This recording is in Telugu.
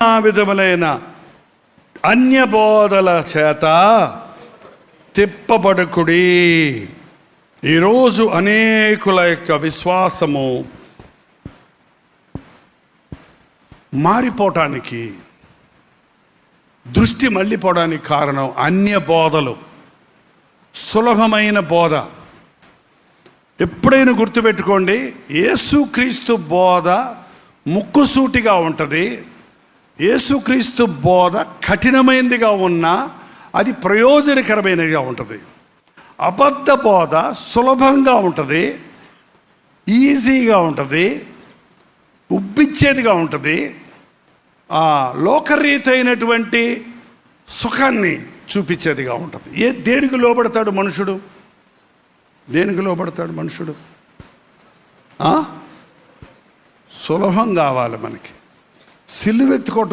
ఆ విధములైన అన్య బోధల చేత తిప్పబడకుడి. ఈరోజు అనేకుల యొక్క విశ్వాసము మారిపోవటానికి, దృష్టి మళ్ళీపోవడానికి కారణం అన్య బోధలు, సులభమైన బోధ. ఎప్పుడైనా గుర్తుపెట్టుకోండి, యేసుక్రీస్తు బోధ ముక్కుసూటిగా ఉంటుంది. యేసుక్రీస్తు బోధ కఠినమైనదిగా ఉన్నా అది ప్రయోజనకరమైనదిగా ఉంటుంది. అబద్ధ బోధ సులభంగా ఉంటుంది, ఈజీగా ఉంటుంది, ఉబ్బిచ్చేదిగా ఉంటుంది, లోకరీతైనటువంటి సుఖాన్ని చూపించేదిగా ఉంటుంది. దేనికి లోబడతాడు మనుషుడు? దేనికి లోబడతాడు మనుషుడు? సులభం కావాలి మనకి. సిలువెత్తుకోవటం